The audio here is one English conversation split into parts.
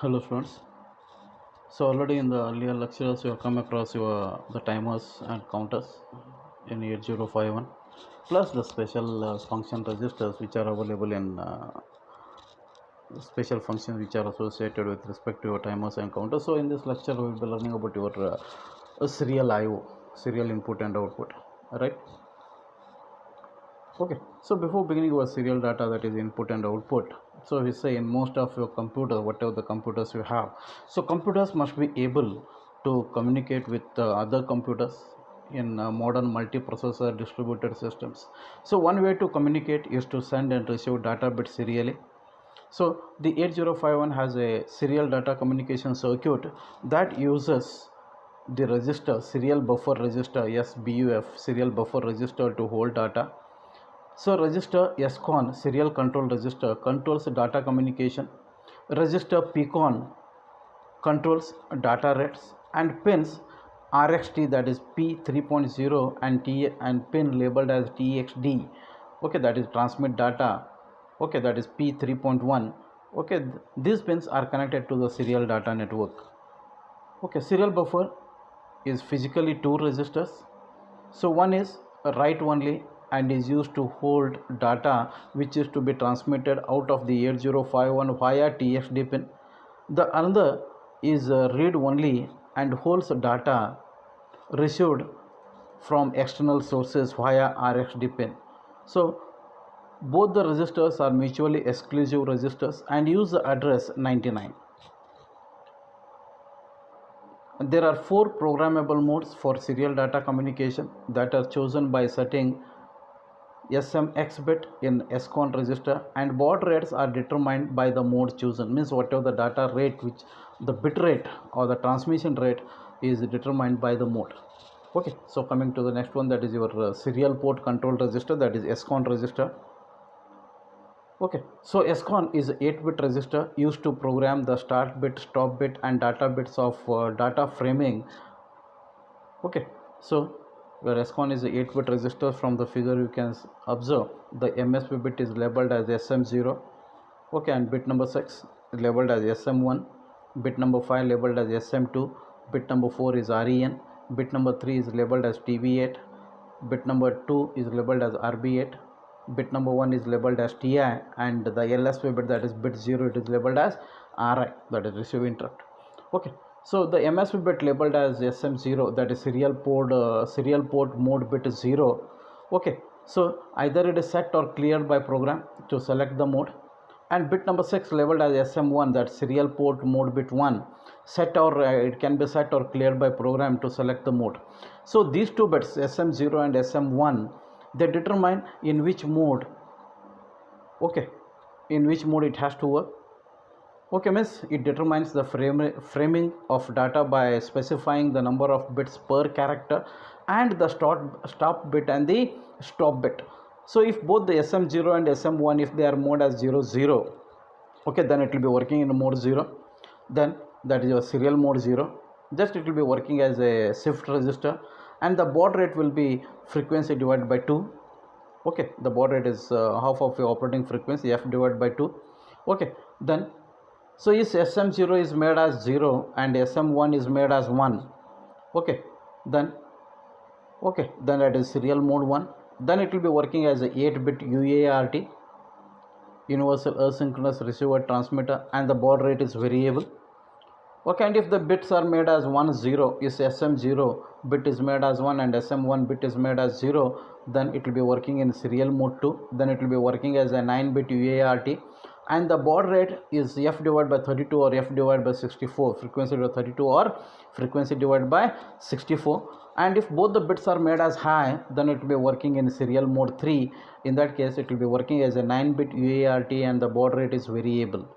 Hello friends. So already in the earlier lectures you have come across the timers and counters in 8051 plus the special function registers which are available in special functions which are associated with respect to your timers and counters. So in this lecture we will be learning about your serial IO, serial input and output, right? Okay, so before beginning our serial data, that is input and output, so we say in most of your computer, whatever the computers you have, so computers must be able to communicate with other computers in modern multiprocessor distributed systems. So one way to communicate is to send and receive data bits serially. So the 8051 has a serial data communication circuit that uses the register, serial buffer register, SBUF, serial buffer register, to hold data. So register SCON, serial control register, controls data communication. Register PCON controls data rates, and pins RxT, that is P 3.0, and T and pin labeled as TXD, okay, that is transmit data, okay, that is P 3.1. okay, these pins are connected to the serial data network. Okay, serial buffer is physically two registers. So one is write only and is used to hold data which is to be transmitted out of the 8051 via TXD pin. The another is read only and holds data received from external sources via RxD pin. So both the registers are mutually exclusive registers and use the address 99. There are four programmable modes for serial data communication that are chosen by setting SMX bit in SCON register, and baud rates are determined by the mode chosen. Means whatever the data rate, which the bit rate or the transmission rate is determined by the mode. Okay, so coming to the next one, that is your serial port control register, that is SCON register. Okay, so SCON is 8-bit register used to program the start bit, stop bit, and data bits of data framing. Okay, so where SCON is 8-bit register, from the figure you can observe the MSB bit is labeled as SM0, okay, and bit number 6 is labeled as SM1, bit number 5 labeled as SM2, bit number 4 is REN, bit number 3 is labeled as TV8, bit number 2 is labeled as RB8, bit number 1 is labeled as TI, and the LSB bit, that is bit 0, it is labeled as RI, that is receive interrupt. Okay, so the MSB bit labeled as SM0, that is serial port mode bit 0. Okay, so either it is set or cleared by program to select the mode, and bit number 6 labeled as SM1, that serial port mode bit 1, set or it can be set or cleared by program to select the mode. So these two bits, SM0 and SM1, they determine in which mode, okay, in which mode it has to work. Okay, means it determines the framing of data by specifying the number of bits per character and the stop bit and the stop bit. So if both the SM0 and SM1, if they are mode as 00, okay, then it will be working in mode 0, then that is your serial mode 0, just it will be working as a shift register, and the baud rate will be frequency divided by 2. Okay, the baud rate is half of your operating frequency, f divided by 2. Okay, then so if SM0 is made as 0 and SM1 is made as 1, okay, then that is serial mode 1, then it will be working as a 8-bit UART, universal asynchronous receiver transmitter, and the baud rate is variable. Okay, and if the bits are made as 1 0, is SM0 bit is made as 1 and SM1 bit is made as 0, then it will be working in serial mode 2, then it will be working as a 9-bit UART, and the baud rate is f divided by 32 or f divided by 64, frequency divided by 32 or frequency divided by 64. And if both the bits are made as high, then it will be working in serial mode 3. In that case, it will be working as a 9-bit UART and the baud rate is variable.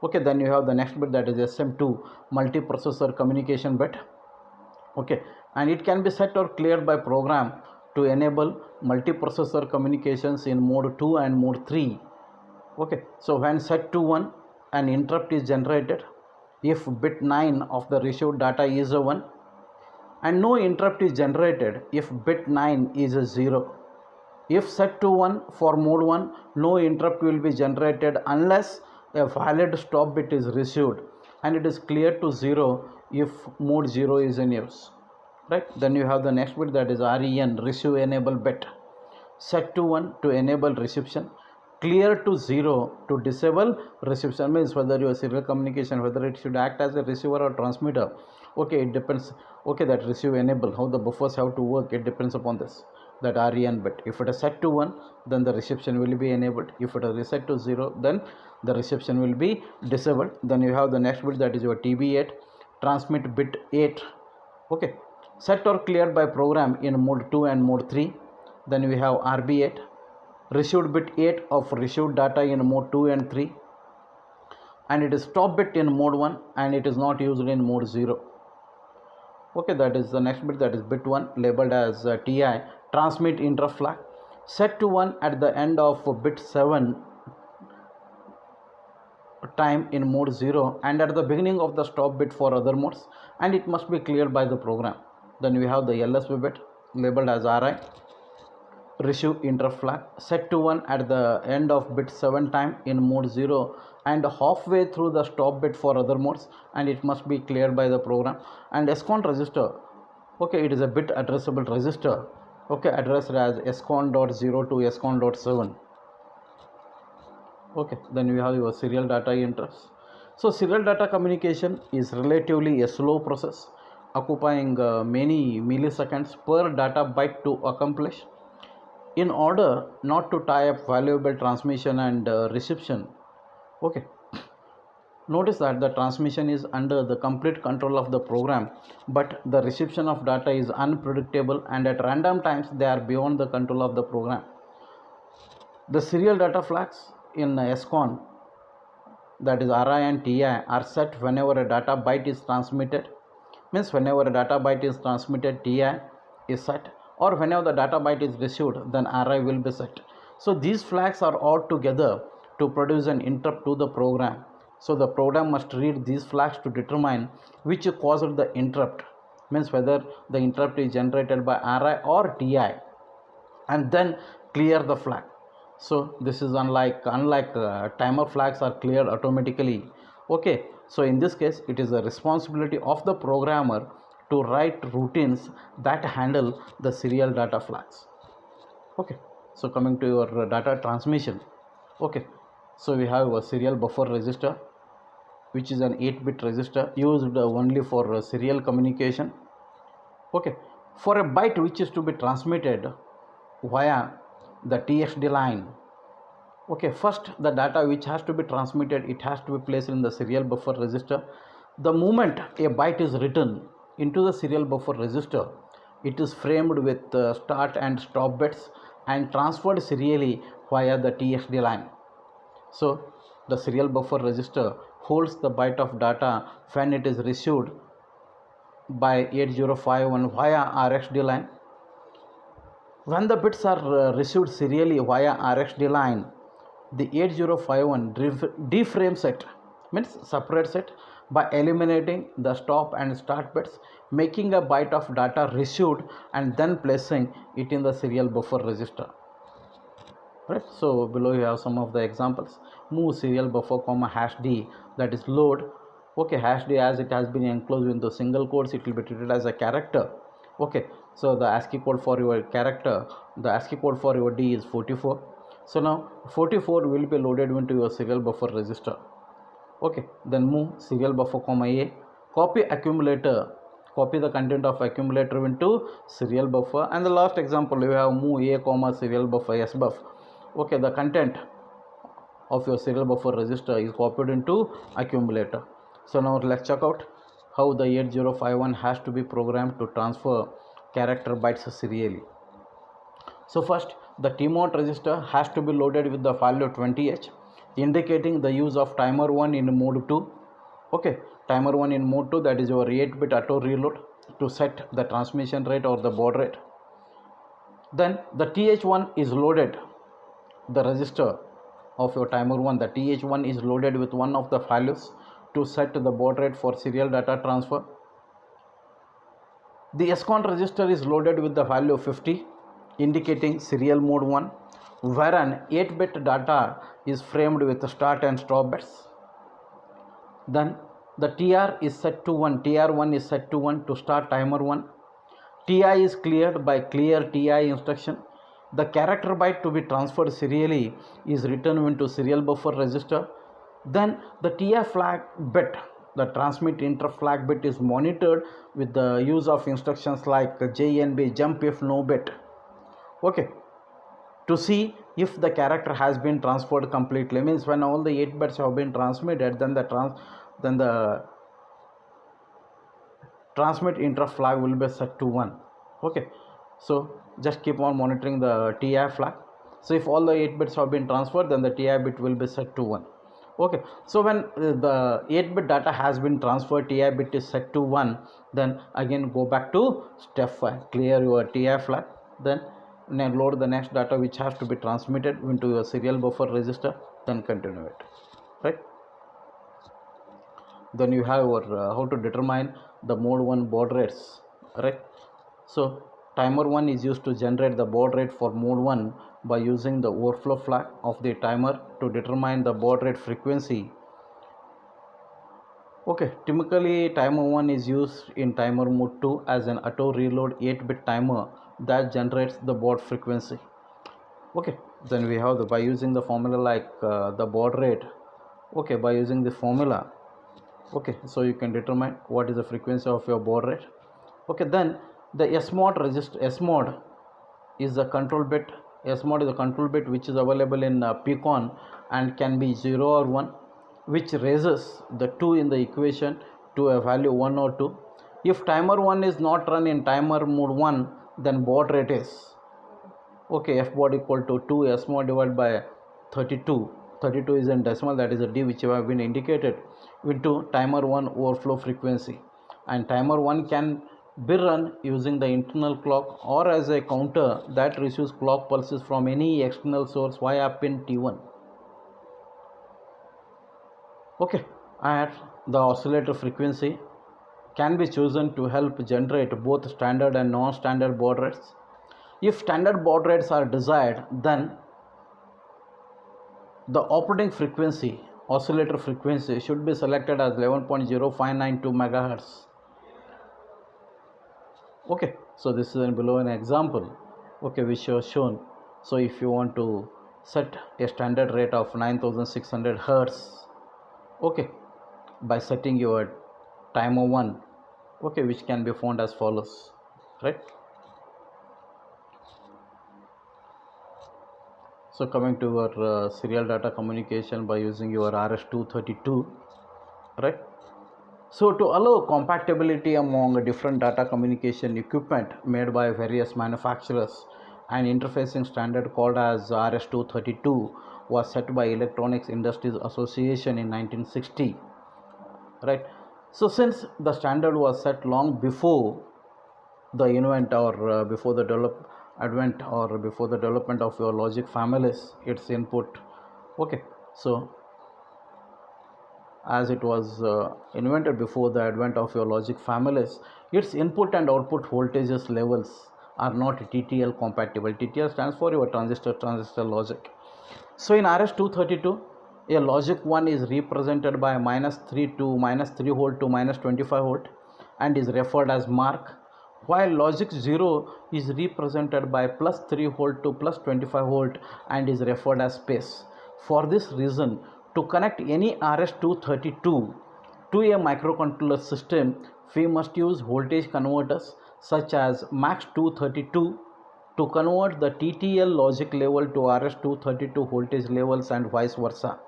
Okay, then you have the next bit, that is SM2, multiprocessor communication bit. Okay, and it can be set or cleared by program to enable multiprocessor communications in mode 2 and mode 3. Okay, so when set to 1, an interrupt is generated if bit 9 of the received data is a 1, and no interrupt is generated if bit 9 is a 0. If set to 1 for mode 1, no interrupt will be generated unless a valid stop bit is received. and it is cleared to 0 if mode 0 is in use, right? Then you have the next bit, that is REN, receive enable bit, set to 1 to enable reception, clear to 0 to disable reception. Means whether your serial communication, whether it should act as a receiver or transmitter, okay, it depends. Okay, that receive enable, how the buffers have to work, it depends upon this, that REN bit. If it is set to 1, then the reception will be enabled. If it is reset to 0, then the reception will be disabled. Then you have the next bit, that is your TB8, transmit bit 8, okay, set or cleared by program in mode 2 and mode 3. Then we have RB8, received bit 8 of received data in mode 2 and 3, and it is stop bit in mode 1 and it is not used in mode 0. Okay, that is the next bit, that is bit 1, labeled as TI, transmit interrupt flag, set to 1 at the end of bit 7 time in mode 0 and at the beginning of the stop bit for other modes, and it must be cleared by the program. Then we have the LSB bit, labeled as RI, receive interrupt flag, set to 1 at the end of bit 7 time in mode 0 and halfway through the stop bit for other modes, and it must be cleared by the program. And SCON register, okay, it is a bit addressable register, okay, addressed as SCON.0 to SCON.7. okay, then we have your serial data interrupts. So serial data communication is relatively a slow process, occupying many milliseconds per data byte to accomplish. In order not to tie up valuable transmission and reception, okay, notice that the transmission is under the complete control of the program, but the reception of data is unpredictable, and at random times they are beyond the control of the program. The serial data flags in SCON, that is RI and TI, are set whenever a data byte is transmitted. Means whenever a data byte is transmitted, TI is set, or whenever the data byte is received, then RI will be set. So these flags are all together to produce an interrupt to the program. So the program must read these flags to determine which caused the interrupt, means whether the interrupt is generated by RI or TI, and then clear the flag. So this is unlike timer flags are cleared automatically. Okay, so in this case it is the responsibility of the programmer to write routines that handle the serial data flags. Okay, so coming to your data transmission, okay, so we have a serial buffer register, which is an 8-bit register used only for serial communication. Okay, for a byte which is to be transmitted via the TXD line, okay, first the data which has to be transmitted, it has to be placed in the serial buffer register. The moment a byte is written into the serial buffer register, it is framed with start and stop bits and transferred serially via the TXD line. So the serial buffer register holds the byte of data when it is received by 8051 via RxD line. When the bits are received serially via RxD line, the 8051 deframes it, means separates it by eliminating the stop and start bits, making a byte of data received and then placing it in the serial buffer register. Right, so below you have some of the examples. Move serial buffer comma hash D, that is load. Okay, hash D, as it has been enclosed into single quotes, it will be treated as a character. Okay, so the ASCII code for your character, the ASCII code for your D is 44. So now 44 will be loaded into your serial buffer register. Okay, then move serial buffer comma A, copy accumulator, copy the content of accumulator into serial buffer. And the last example, you have move A comma serial buffer SBUF. Okay, the content of your serial buffer register is copied into accumulator. So now let's check out how the 8051 has to be programmed to transfer character bytes serially. So first, the TMOD register has to be loaded with the value 20H, indicating the use of timer 1 in mode 2. Okay, timer 1 in mode 2, that is your 8-bit auto reload to set the transmission rate or the baud rate. Then the TH1 is loaded, the register of your timer 1, the TH1 is loaded with one of the values to set the baud rate for serial data transfer. The SCON register is loaded with the value 50, indicating serial mode 1, wherein 8-bit data is framed with start and stop bits. Then The TR is set to 1, TR1 is set to 1 to start timer 1. TI is cleared by clear TI instruction. The character byte to be transferred serially is written into serial buffer register. Then the TI flag bit, the transmit interrupt flag bit, is monitored with the use of instructions like JNB, jump if no bit. Okay, to see if the character has been transferred completely, means when all the 8 bits have been transmitted, then the transmit interrupt flag will be set to 1. Okay, so just keep on monitoring the TI flag. So if all the 8 bits have been transferred, then the TI bit will be set to 1. Okay, so when the 8 bit data has been transferred, TI bit is set to 1, then again go back to step 5, clear your TI flag, then load the next data which has to be transmitted into your serial buffer register, then continue it, right? Then you have your how to determine the mode 1 baud rates, right? So timer 1 is used to generate the baud rate for mode 1 by using the overflow flag of the timer to determine the baud rate frequency. Okay, typically timer 1 is used in timer mode 2 as an auto reload 8-bit timer that generates the baud frequency. Okay, then we have by using the formula like the baud rate. Okay, by using the formula, okay, so you can determine what is the frequency of your baud rate. Okay, then the SMOD register, SMOD is the control bit. SMOD is the control bit which is available in PCON and can be 0 or 1, which raises the 2 in the equation to a value 1 or 2. If timer 1 is not run in timer mode 1, then baud rate is, okay, F baud equal to 2 SMOD divided by 32. 32 is in decimal, that is a D which have been indicated, into timer 1 overflow frequency. And timer 1 can be run using the internal clock or as a counter that receives clock pulses from any external source via pin T1. Okay, and the oscillator frequency can be chosen to help generate both standard and non-standard baud rates. If standard baud rates are desired, then the operating frequency, oscillator frequency, should be selected as 11.0592 MHz. Okay, so this is below an example, okay, which was shown. So if you want to set a standard rate of 9600 Hertz, okay, by setting your timer 1, okay, which can be found as follows, right? So coming to your serial data communication by using your RS-232, right? So to allow compatibility among different data communication equipment made by various manufacturers, an interfacing standard called as RS-232 was set by Electronics Industries Association in 1960, right? So since the standard was set long before the invent or before the advent or before the development of your logic families, its input, okay, so as it was invented before the advent of your logic families, its input and output voltages levels are not TTL compatible. TTL stands for your transistor logic. So in RS-232, a logic 1 is represented by -3 to -3 volt to -25 volt and is referred as mark, while logic 0 is represented by +3 volt to +25 volt and is referred as space. For this reason, to connect any RS-232 to a microcontroller system, we must use voltage converters such as MAX232 to convert the TTL logic level to RS-232 voltage levels and vice versa.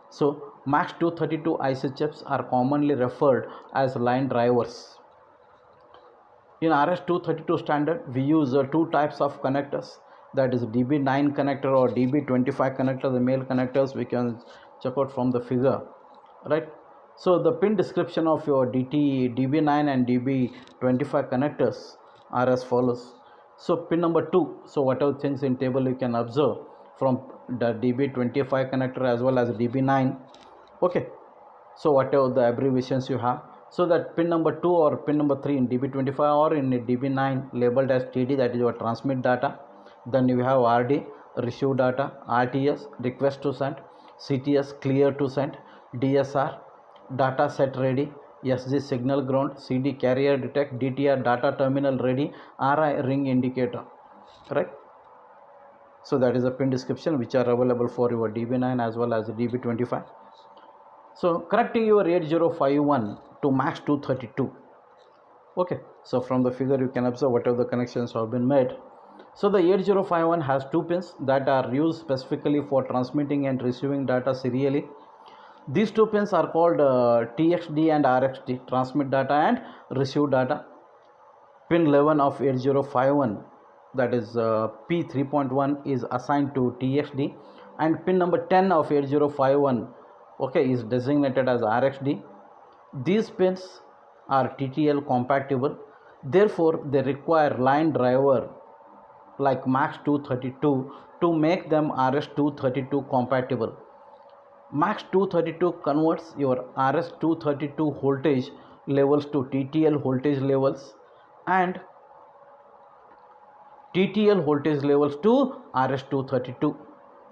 So MAX232 IC chips are commonly referred as line drivers. In RS-232 standard, we use two types of connectors, that is DB9 connector or DB25 connector. The male connectors we can check out from the figure, right? So the pin description of your DB9 and DB25 connectors are as follows. So pin number 2, so whatever things in table you can observe from the DB25 connector as well as DB9, okay, so whatever the abbreviations you have, so that pin number 2 or pin number 3 in DB25 or in DB9 labeled as TD, that is your transmit data. Then you have RD, receive data, RTS, request to send, CTS, clear to send, DSR, data set ready, SG signal ground, CD carrier detect, DTR data terminal ready, RI ring indicator, correct? So that is a pin description which are available for your DB9 as well as DB25. So connecting your 8051 to MAX 232. Okay, so from the figure you can observe whatever the connections have been made. So the 8051 has two pins that are used specifically for transmitting and receiving data serially. These two pins are called TXD and RXD, transmit data and receive data. Pin 11 of 8051, that is P3.1, is assigned to TXD, and pin number 10 of 8051, okay, is designated as RXD. These pins are TTL compatible, therefore they require line driver like MAX 232 to make them RS232 compatible. MAX 232 converts your RS232 voltage levels to TTL voltage levels and TTL voltage levels to RS232.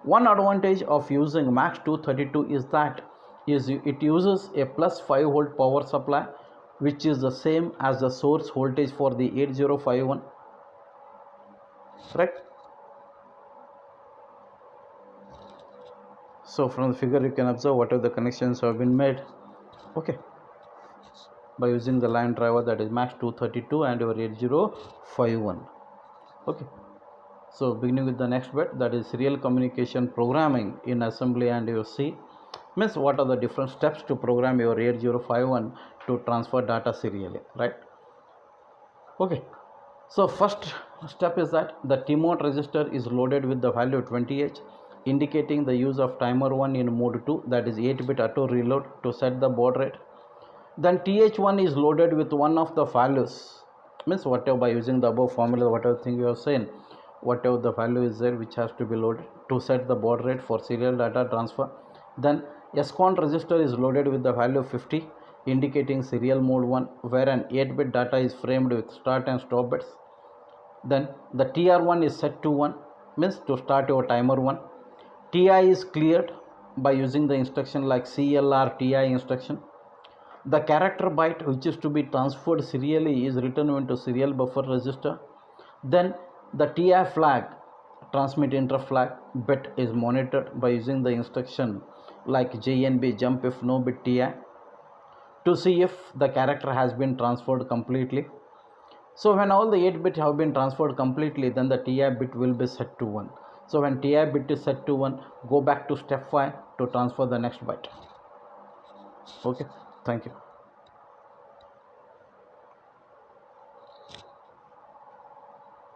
One advantage of using MAX 232 is that it uses a plus 5 volt power supply, which is the same as the source voltage for the 8051, correct? So from the figure you can observe whatever the connections have been made, okay, by using the line driver, that is MAX 232 and your 8051, okay. So beginning with the next bit, that is serial communication programming in assembly and your C, means what are the different steps to program your 8051 to transfer data serially, right? Okay, so first step is that the TMOD register is loaded with the value 20H, indicating the use of timer 1 in mode 2, that is 8-bit auto reload to set the baud rate. Then TH1 is loaded with one of the values, means whatever, by using the above formula, whatever thing you have seen, whatever the value is there which has to be loaded to set the baud rate for serial data transfer. Then SCON register is loaded with the value 50, indicating serial mode 1, where an 8-bit data is framed with start and stop bits. Then the TR1 is set to 1, means to start your timer 1. TI is cleared by using the instruction like CLR TI instruction. The character byte which is to be transferred serially is written into serial buffer register. Then the TI flag, transmit interrupt flag bit, is monitored by using the instruction like JNB jump if no bit TI to see if the character has been transferred completely. So when all the 8 bits have been transferred completely, then the TI bit will be set to 1. So when TI bit is set to 1, go back to step 5 to transfer the next byte. Okay, thank you.